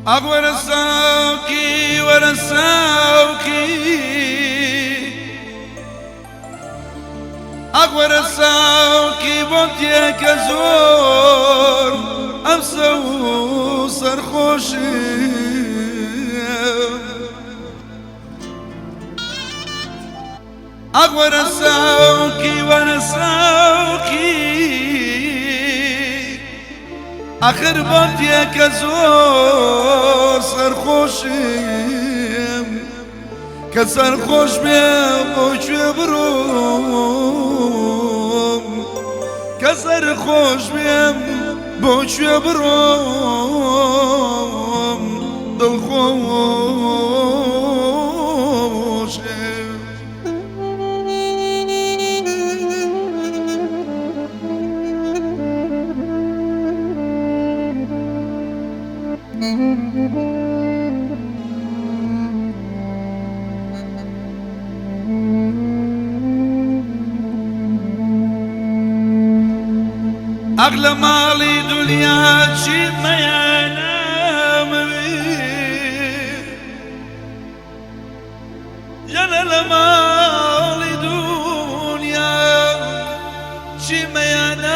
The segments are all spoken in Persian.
ورساوكي ورساوكي ورساوكي بوتيك زور أمسو سرخوشي ورساوكي ورساوكي آخر بوتيك زور سرخوشي كسرخوش بيم بوش بروم كسرخوش بيم بوش بروم دلخوش أغلى مالي دنيا شي ما ينام جلال مالي دنيا شي ما ينام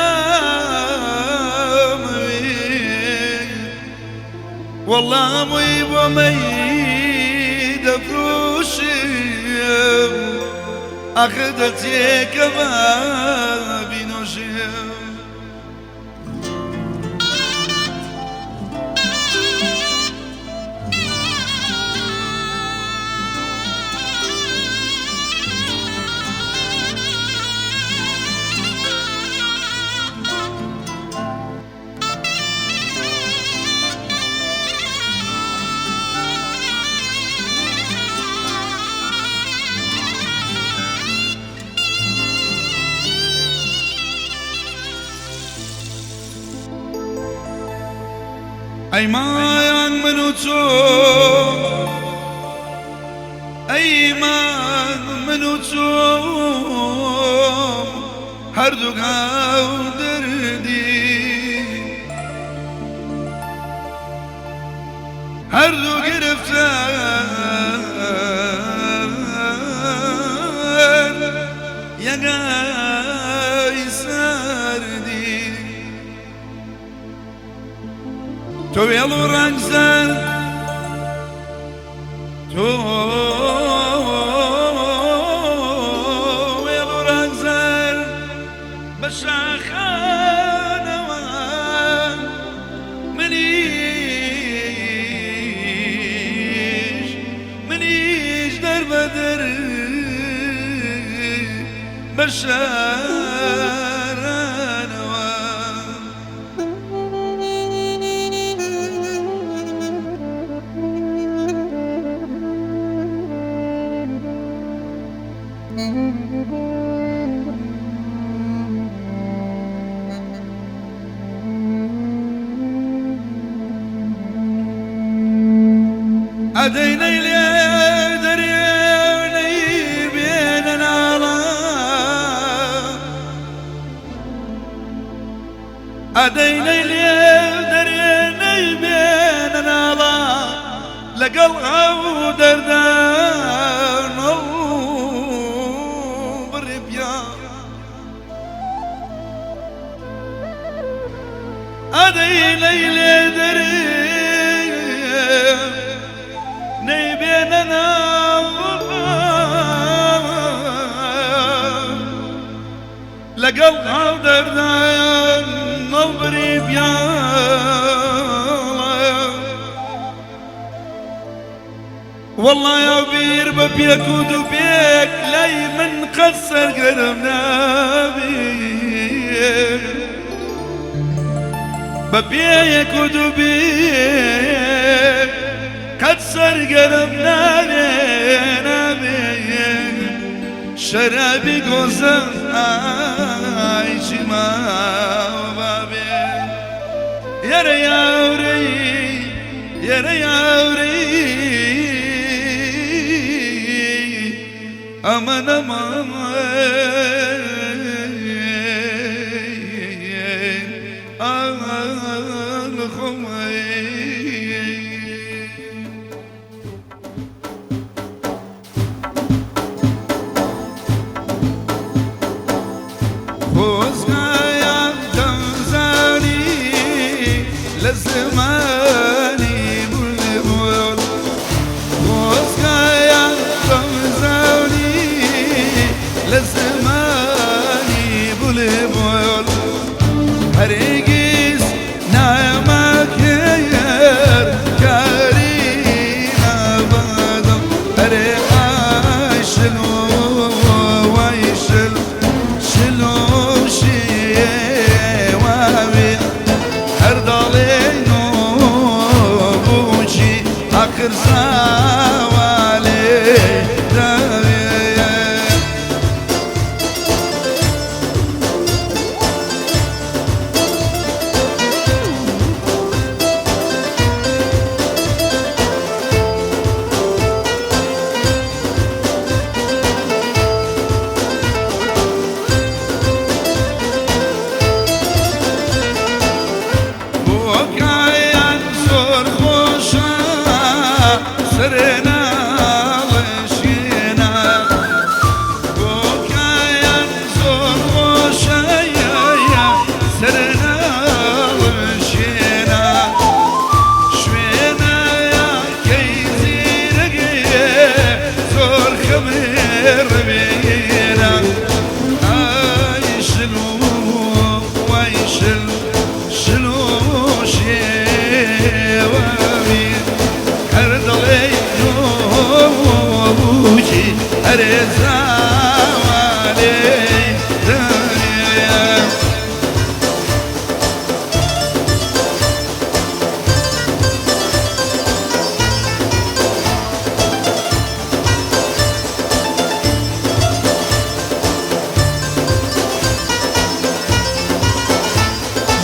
والله مي وميد فروشي أخذت كبابي نوشي أيمان من وتوم أيمان من وتوم هردوك دردي هردوك رفتان يا قايساردي تو يلو رنگزن تو يلو رنگزن بشاخانه منيش در بدر بشارانه أديني لي دريني بيننا أديني لي دريني بيننا لقلها ودردان بربيان أديني لي دريني بيننا لقلها ودردان بربيان والله يا بير ببيك ودبيك لاي من قصر قربنا بيك ببيك ودبيك قصر قربنا بيك شرابي قوزن عايشي ما بابيك يا رياوري يا رياوري aman aman al khumay زماني بلبل وسكايا رمزوني لزماني بلبل هرقيس نعمك ير كارينا بدم هرقاي شلو ويشل شلو شي وابي هردالينو بوشي آخر زوالي داوي سرنا وشينا وكايا زور وشايا سرنا وشينا شوينا يا كيزيرك زور خمر بينا عايشلو ويشل شلو شيوامي بوشي أرزا والي دنيا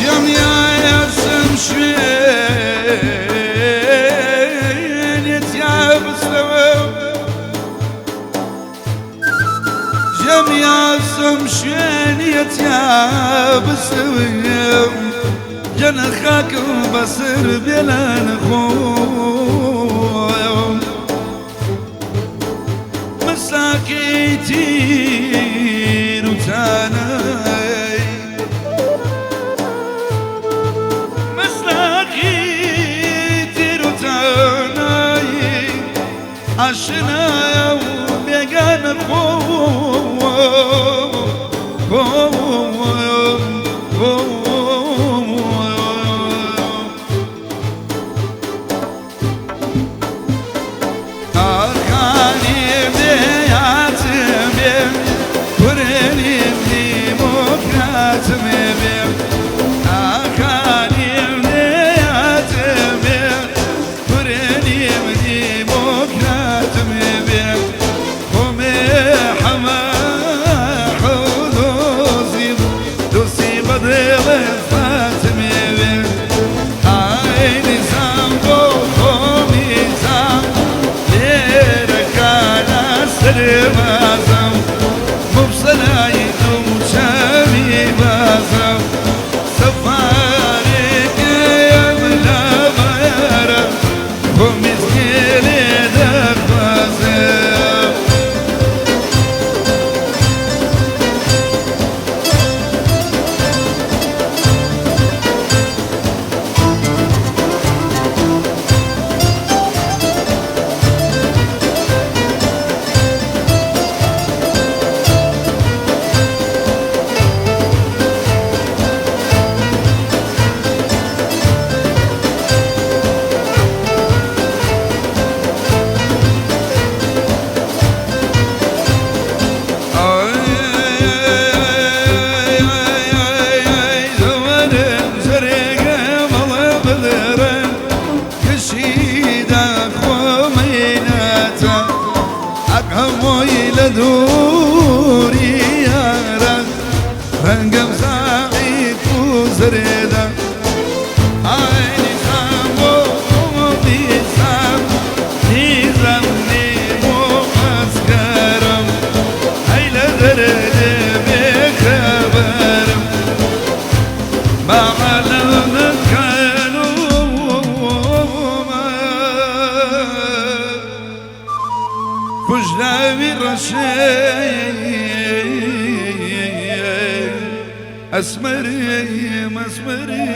جميع سمشين يتياب السبب جميع سمشين يتياب السبب جنخاك بصر بلا نخوم مساكيتين وتاني مساكيتين وتاني عشنا يوم يقان أركاني بياتمي برني بمكاتمي أركاني بياتمي برني بمكاتمي قومي حما حدوزي دوسي بدل فاتمي عيني زنبو قومي زنبو بازم مبصلاي دوشامي بازم سفارك يا ملا غيرم ومسكيني دق بازم دوري يارا رنقم سعيد وزريدا عيني سامو ومبيسام نيزمني ومسكرم هيلا درد بخبرم بعلم كانوا كجلاوي رشيد أسمري مسمري